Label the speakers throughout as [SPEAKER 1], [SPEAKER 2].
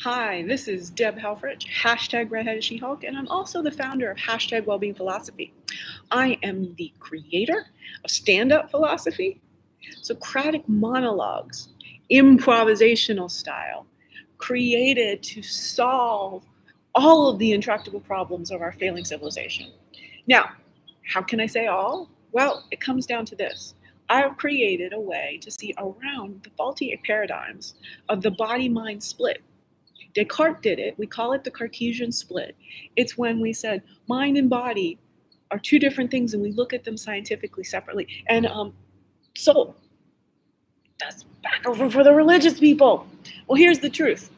[SPEAKER 1] Hi, this is Deb Helfrich, #RedheadedSheHulk, and I'm also the founder of #Wellbeing Philosophy. I am the creator of stand-up philosophy, Socratic monologues, improvisational style, created to solve all of the intractable problems of our failing civilization. Now, how can I say all? Well, it comes down to this. I have created a way to see around the faulty paradigms of the body-mind split. Descartes did it. We call it the Cartesian split. It's when we said mind and body are two different things and we look at them scientifically separately. And soul, that's back over for the religious people. Well, here's the truth.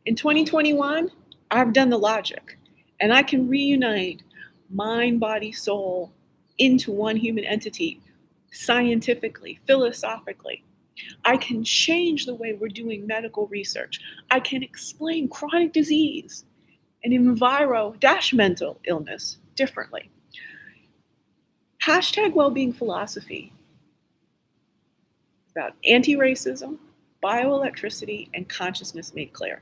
[SPEAKER 1] In 2021, I've done the logic, and I can reunite mind, body, soul into one human entity scientifically, philosophically. I can change the way we're doing medical research. I can explain chronic disease and enviro-mental illness differently. #Wellbeing Philosophy about anti-racism, bioelectricity, and consciousness made clear.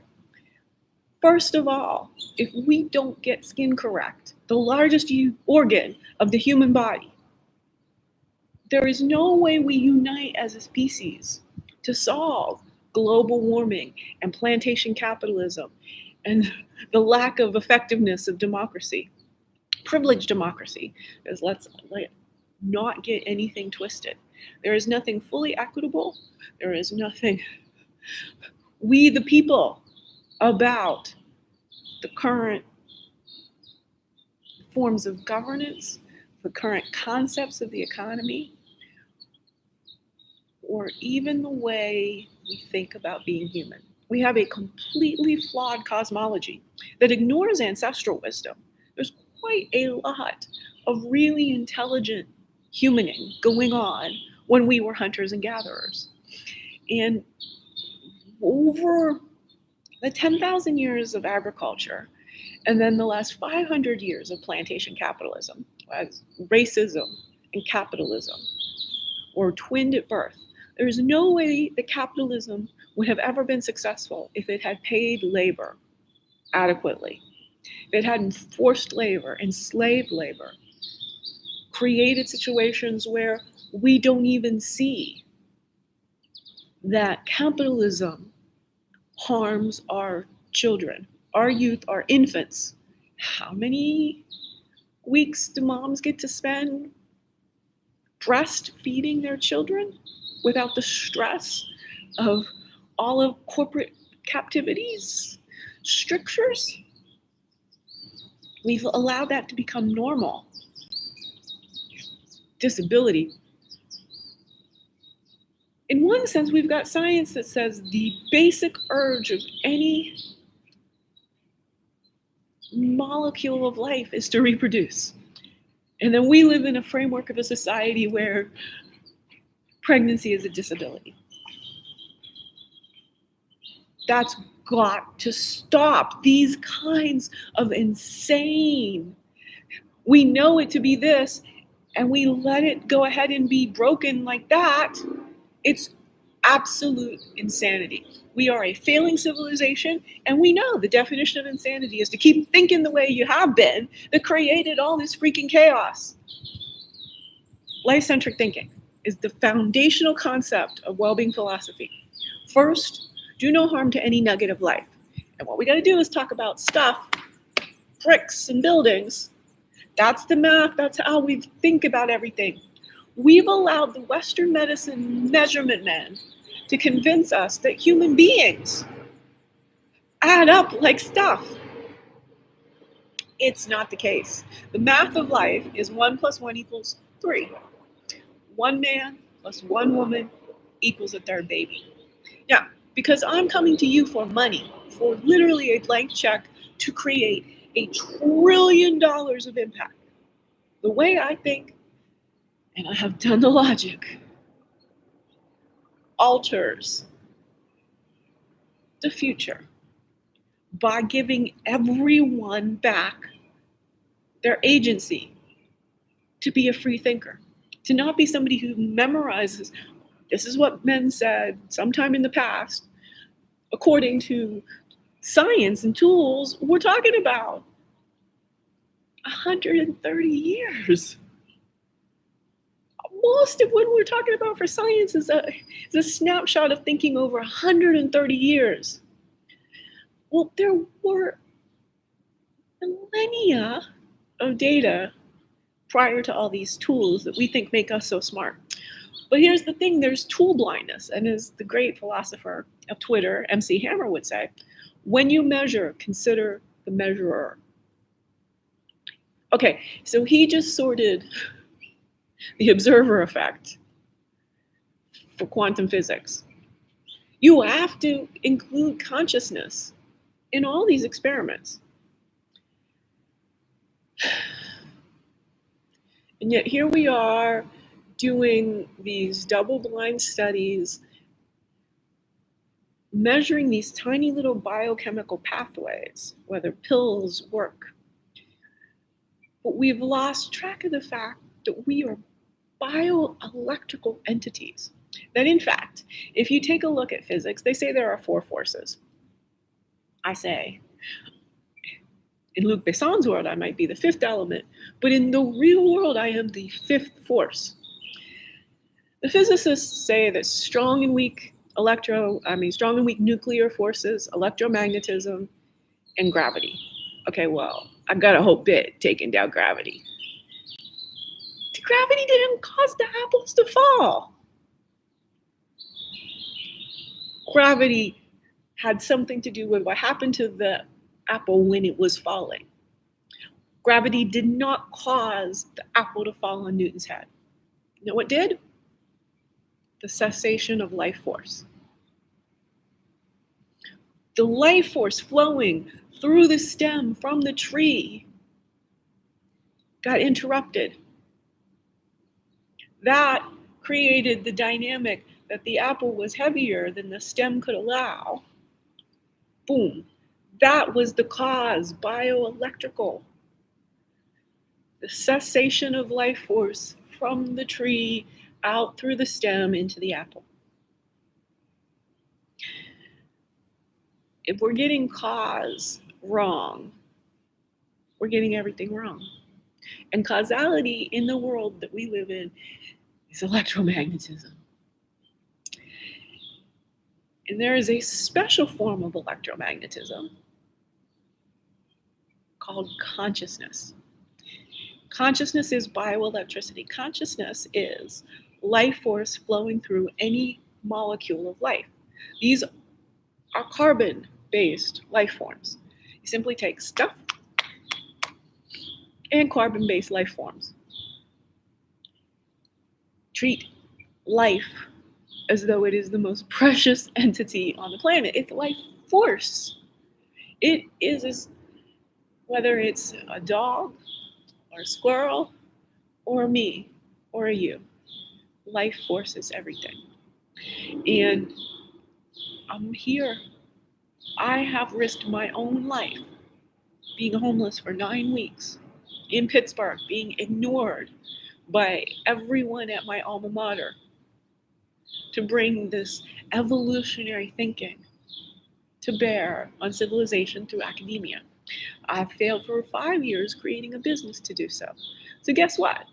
[SPEAKER 1] First of all, if we don't get skin correct, the largest organ of the human body, there is no way we unite as a species to solve global warming and plantation capitalism and the lack of effectiveness of democracy, privileged democracy, because let's not get anything twisted. There is nothing fully equitable. There is nothing we the people about the current forms of governance, the current concepts of the economy, or even the way we think about being human. We have a completely flawed cosmology that ignores ancestral wisdom. There's quite a lot of really intelligent humaning going on when we were hunters and gatherers. And over the 10,000 years of agriculture, and then the last 500 years of plantation capitalism, as racism and capitalism were twinned at birth, there's no way that capitalism would have ever been successful if it had paid labor adequately, if it hadn't forced labor, enslaved labor, created situations where we don't even see that capitalism harms our children, our youth, our infants. How many weeks do moms get to spend breastfeeding their children without the stress of all of corporate captivities, strictures? We've allowed that to become normal. Disability. In one sense, we've got science that says the basic urge of any molecule of life is to reproduce. And then we live in a framework of a society where pregnancy is a disability. That's got to stop. These kinds of insane, we know it to be this, and we let it go ahead and be broken like that. It's absolute insanity. We are a failing civilization, and we know the definition of insanity is to keep thinking the way you have been that created all this freaking chaos. Life-centric thinking is the foundational concept of well-being philosophy. First, do no harm to any nugget of life. And what we got to do is talk about stuff, bricks and buildings. That's the math. That's how we think about everything. We've allowed the Western medicine measurement men to convince us that human beings add up like stuff. It's not the case. The math of life is 1 + 1 = 3. 1 man plus 1 woman equals a third baby. Now, because I'm coming to you for money, for literally a blank check to create $1 trillion of impact, the way I think, and I have done the logic, alters the future by giving everyone back their agency to be a free thinker, to not be somebody who memorizes, this is what men said sometime in the past, according to science and tools, we're talking about 130 years. Most of what we're talking about for science is a snapshot of thinking over 130 years. Well, there were millennia of data prior to all these tools that we think make us so smart. But here's the thing, there's tool blindness. And as the great philosopher of Twitter, MC Hammer, would say, when you measure, consider the measurer. Okay, so he just sorted the observer effect for quantum physics. You have to include consciousness in all these experiments. And yet here we are doing these double-blind studies, measuring these tiny little biochemical pathways, whether pills work. But we've lost track of the fact that we are bioelectrical entities. That in fact, if you take a look at physics, they say there are 4 forces. I say, in Luc Besson's world, I might be the 5th element, but in the real world, I am the 5th force. The physicists say that strong and weak nuclear forces, electromagnetism, and gravity. Okay, well, I got a whole bit taking down gravity. Gravity didn't cause the apples to fall. Gravity had something to do with what happened to the apple when it was falling. Gravity did not cause the apple to fall on Newton's head. You know what did? The cessation of life force. The life force flowing through the stem from the tree got interrupted. That created the dynamic that the apple was heavier than the stem could allow. Boom. That was the cause, bioelectrical. The cessation of life force from the tree out through the stem into the apple. If we're getting cause wrong, we're getting everything wrong. And causality in the world that we live in is electromagnetism. And there is a special form of electromagnetism called consciousness. Consciousness is bioelectricity. Consciousness is life force flowing through any molecule of life. These are carbon-based life forms. You simply take stuff and carbon-based life forms. Treat life as though it is the most precious entity on the planet. It's life force. It is, whether it's a dog or a squirrel or me or a you, life force is everything. And I'm here. I have risked my own life being homeless for 9 weeks in Pittsburgh, being ignored by everyone at my alma mater to bring this evolutionary thinking to bear on civilization through academia. I've failed for 5 years creating a business to do so. So guess what?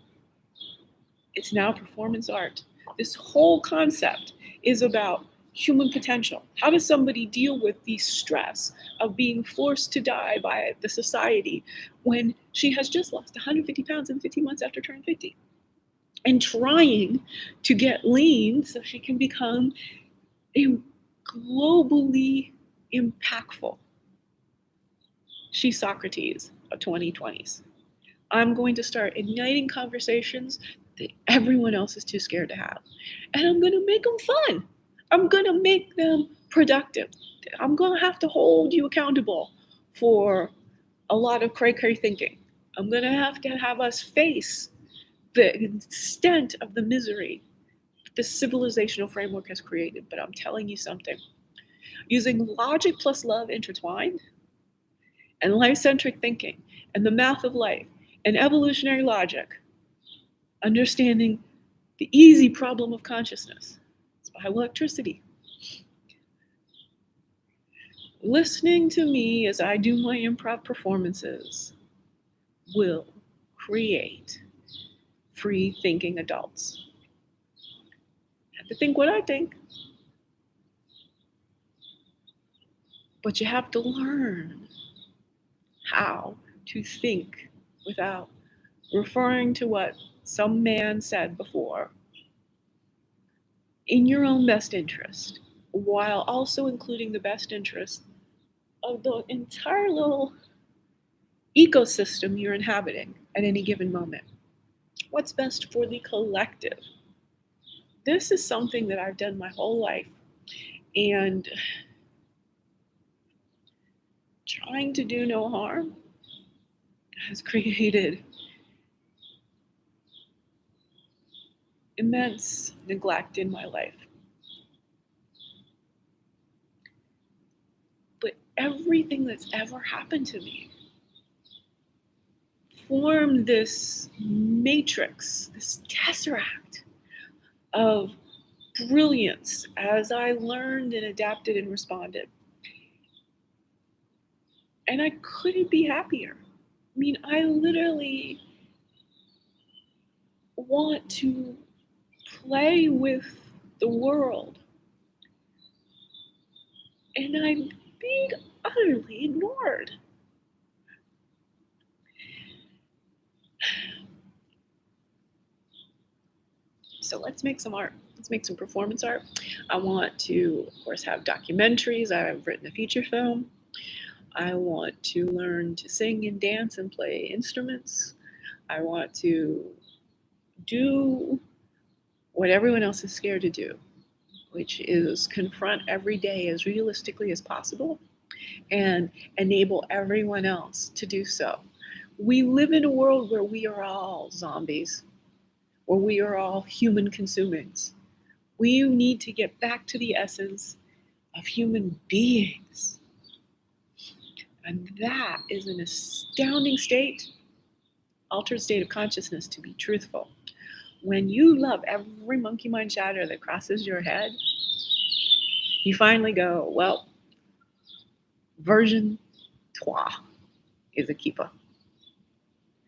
[SPEAKER 1] It's now performance art. This whole concept is about human potential. How does somebody deal with the stress of being forced to die by the society when she has just lost 150 pounds in 15 months after turning 50? And trying to get lean so she can become a globally impactful. She's Socrates of 2020s. I'm going to start igniting conversations that everyone else is too scared to have. And I'm going to make them fun. I'm going to make them productive. I'm going to have to hold you accountable for a lot of cray-cray thinking. I'm going to have us face the extent of the misery the civilizational framework has created. But I'm telling you something. Using logic plus love intertwined, and life-centric thinking, and the math of life, and evolutionary logic, understanding the easy problem of consciousness. It's bioelectricity. Listening to me as I do my improv performances will create free thinking adults. You have to think what I think, but you have to learn how to think without referring to what some man said before in your own best interest, while also including the best interest of the entire little ecosystem you're inhabiting at any given moment. What's best for the collective? This is something that I've done my whole life, and trying to do no harm has created immense neglect in my life. But everything that's ever happened to me formed this matrix, this tesseract of brilliance as I learned and adapted and responded. And I couldn't be happier. I mean, I literally want to play with the world, and I'm being utterly ignored. So let's make some art. Let's make some performance art. I want to, of course, have documentaries. I've written a feature film. I want to learn to sing and dance and play instruments. I want to do what everyone else is scared to do, which is confront every day as realistically as possible and enable everyone else to do so. We live in a world where we are all zombies, where we are all human consumings. We need to get back to the essence of human beings. And that is an astounding state, altered state of consciousness, to be truthful. When you love every monkey mind chatter that crosses your head, you finally go, well, version 3 is a keeper.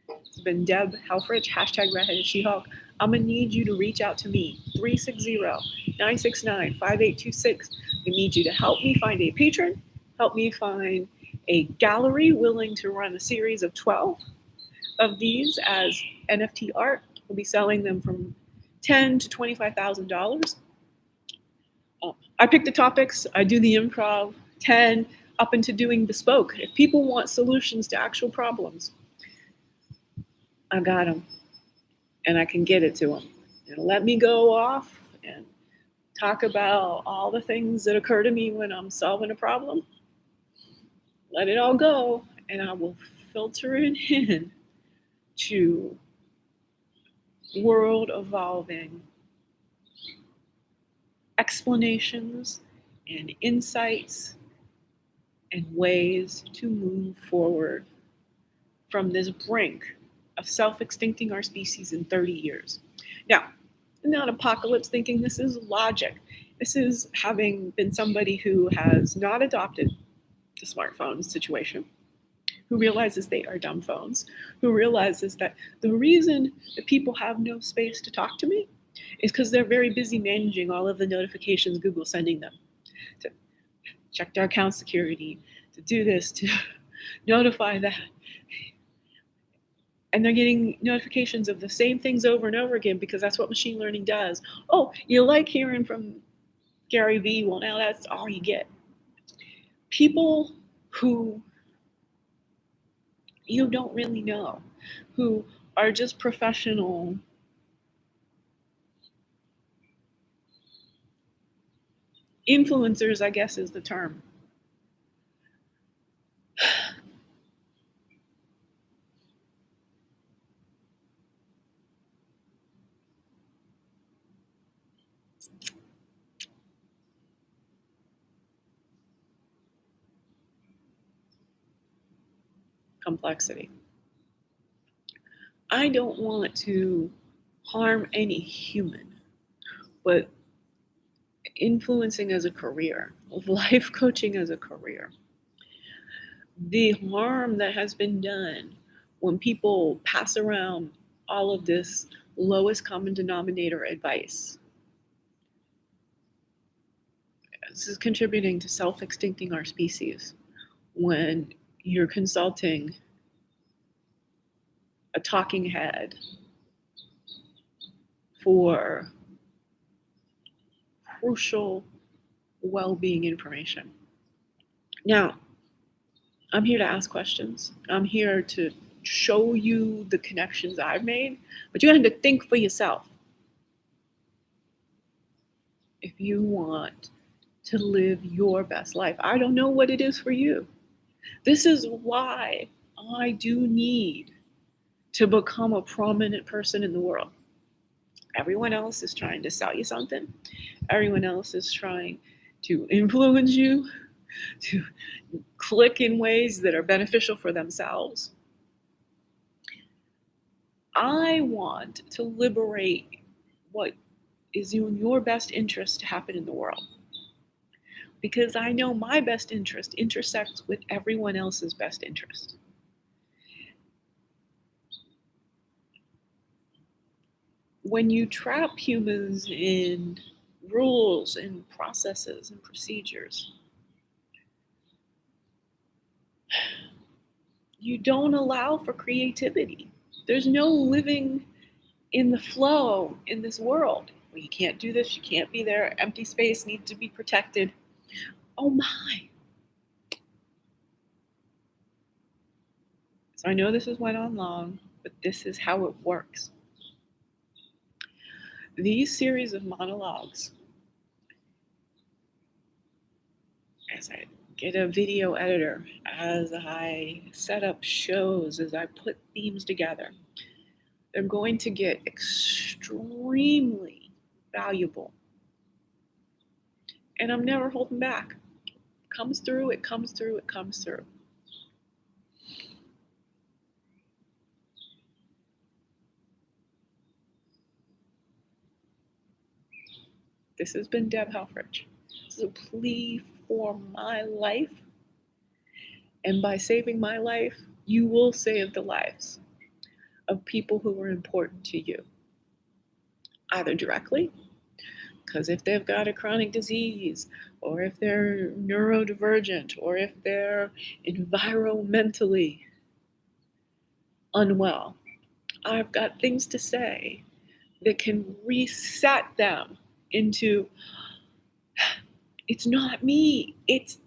[SPEAKER 1] It's been Deb Helfrich, hashtag RedheadedSheHulk. I'm going to need you to reach out to me, 360-969-5826. I need you to help me find a patron, help me find a gallery willing to run a series of 12 of these as NFT art. We'll be selling them from $10,000 to $25,000. I pick the topics, I do the improv, 10 up into doing bespoke. If people want solutions to actual problems, I got them, and I can get it to them. And let me go off and talk about all the things that occur to me when I'm solving a problem. Let it all go, and I will filter it in to world evolving explanations and insights and ways to move forward from this brink of self-extincting our species in 30 years. Now, not apocalypse thinking, this is logic. This is having been somebody who has not adopted the smartphone situation, who realizes they are dumb phones, who realizes that the reason that people have no space to talk to me is because they're very busy managing all of the notifications Google's sending them to check their account security, to do this, to notify that. And they're getting notifications of the same things over and over again because that's what machine learning does. Oh, you like hearing from Gary Vee? Well, now that's all you get. People who you don't really know, who are just professional influencers, I guess is the term. Complexity. I don't want to harm any human, but influencing as a career, of life coaching as a career. The harm that has been done when people pass around all of this lowest common denominator advice. This is contributing to self-extincting our species when you're consulting a talking head for crucial well-being information. Now, I'm here to ask questions. I'm here to show you the connections I've made, but you have to think for yourself. If you want to live your best life, I don't know what it is for you. This is why I do need to become a prominent person in the world. Everyone else is trying to sell you something. Everyone else is trying to influence you, to click in ways that are beneficial for themselves. I want to liberate what is in your best interest to happen in the world. Because I know my best interest intersects with everyone else's best interest. When you trap humans in rules and processes and procedures, you don't allow for creativity. There's no living in the flow in this world. Well, you can't do this, you can't be there, empty space needs to be protected. Oh my. So I know this has went on long, but this is how it works. These series of monologues, as I get a video editor, as I set up shows, as I put themes together, they're going to get extremely valuable. And I'm never holding back. It comes through, it comes through, it comes through. This has been Deb Helfrich. This is a plea for my life. And by saving my life, you will save the lives of people who are important to you. Either directly, because if they've got a chronic disease, or if they're neurodivergent, or if they're environmentally unwell, I've got things to say that can reset them into, it's not me, it's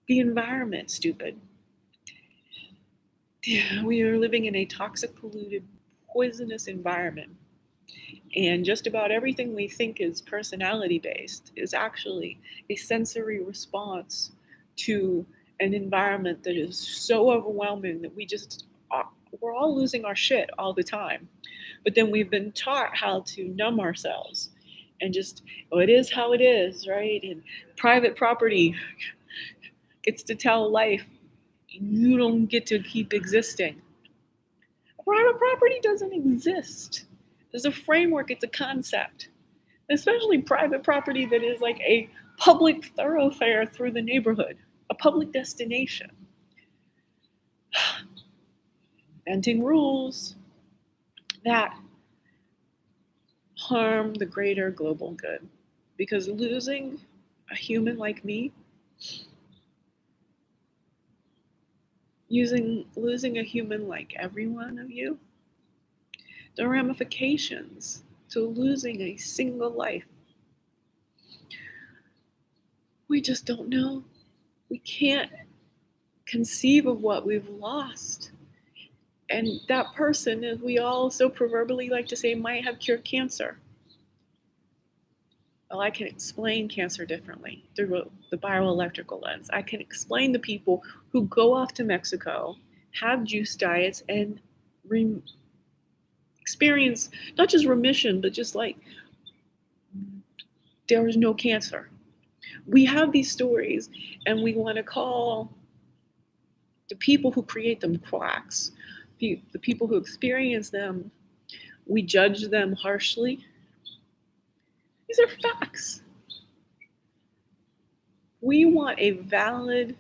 [SPEAKER 1] the environment, stupid. We are living in a toxic, polluted, poisonous environment. And just about everything we think is personality-based is actually a sensory response to an environment that is so overwhelming that we're all losing our shit all the time. But then we've been taught how to numb ourselves and just, oh, it is how it is, right? And private property gets to tell life, you don't get to keep existing. Private property doesn't exist. There's a framework, it's a concept. Especially private property that is like a public thoroughfare through the neighborhood, a public destination. Inventing rules that harm the greater global good. Because losing a human like me, losing a human like every one of you, the ramifications to losing a single life, we just don't know. We can't conceive of what we've lost. And that person, as we all so proverbially like to say, might have cured cancer. Well, I can explain cancer differently through the bioelectrical lens. I can explain the people who go off to Mexico, have juice diets, and experience not just remission, but just like there is no cancer. We have these stories, and we want to call the people who create them quacks. The people who experience them, we judge them harshly. These are facts. We want a valid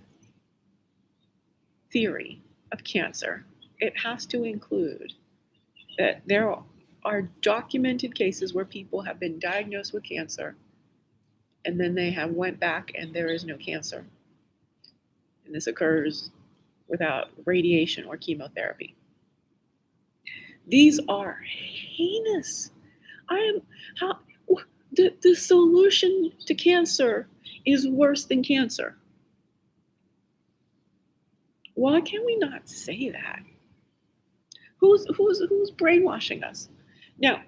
[SPEAKER 1] theory of cancer. It has to include that there are documented cases where people have been diagnosed with cancer and then they have went back and there is no cancer. And this occurs without radiation or chemotherapy. These are heinous. The solution to cancer is worse than cancer. Why can we not say that? Who's brainwashing us? Now,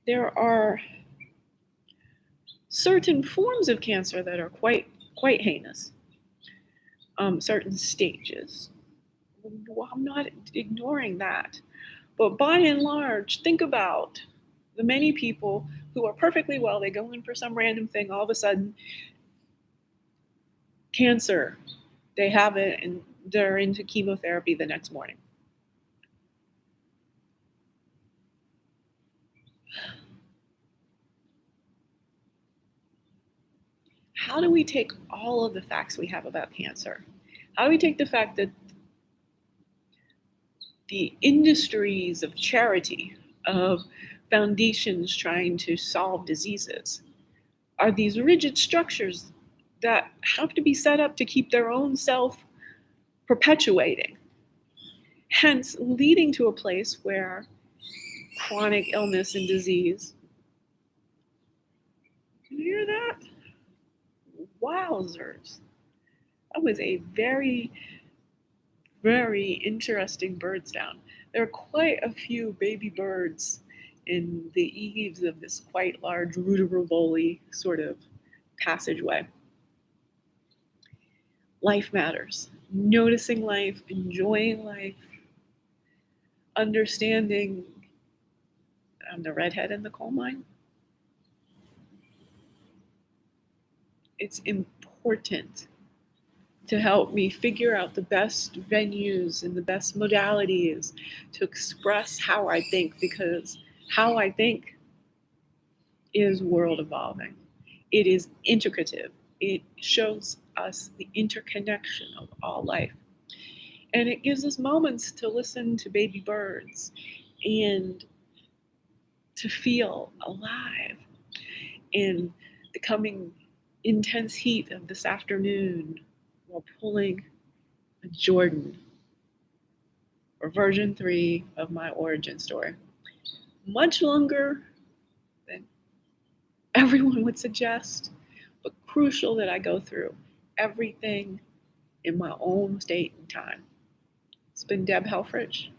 [SPEAKER 1] there are certain forms of cancer that are quite heinous. Certain stages. Well, I'm not ignoring that. But by and large, think about the many people who are perfectly well. They go in for some random thing, all of a sudden, cancer, they have it, and they're into chemotherapy the next morning. How do we take all of the facts we have about cancer? How do we take the fact that the industries of charity, of foundations trying to solve diseases, are these rigid structures that have to be set up to keep their own self perpetuating, hence leading to a place where chronic illness and disease. Did you hear that? Wowzers. That was a very, very interesting bird sound. There are quite a few baby birds in the eaves of this quite large Rudderivoli sort of passageway. Life matters. Noticing life, enjoying life, understanding I'm the redhead in the coal mine. It's important to help me figure out the best venues and the best modalities to express how I think, because how I think is world evolving. It is integrative. It shows us the interconnection of all life. And it gives us moments to listen to baby birds and to feel alive in the coming intense heat of this afternoon while pulling a Jordan for version 3 of my origin story. Much longer than everyone would suggest, but crucial that I go through everything in my own state and time. It's been Deb Helfrich,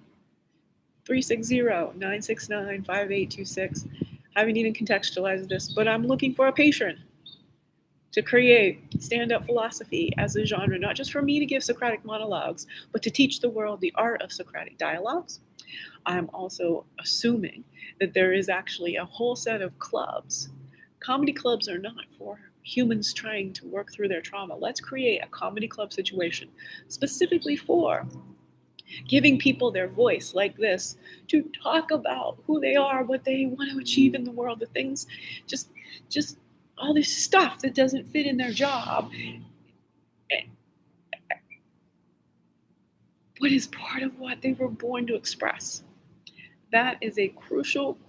[SPEAKER 1] 360-969-5826. I haven't even contextualized this, but I'm looking for a patron to create stand-up philosophy as a genre, not just for me to give Socratic monologues, but to teach the world the art of Socratic dialogues. I'm also assuming that there is actually a whole set of clubs. Comedy clubs are not for humans trying to work through their trauma. Let's create a comedy club situation specifically for giving people their voice like this to talk about who they are, what they want to achieve in the world, the things, just all this stuff that doesn't fit in their job, but is part of what they were born to express. That is a crucial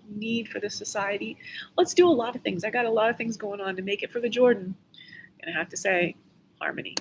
[SPEAKER 1] need for the society. Let's do a lot of things. I got a lot of things going on to make it for the Jordan. And I have to say, harmony.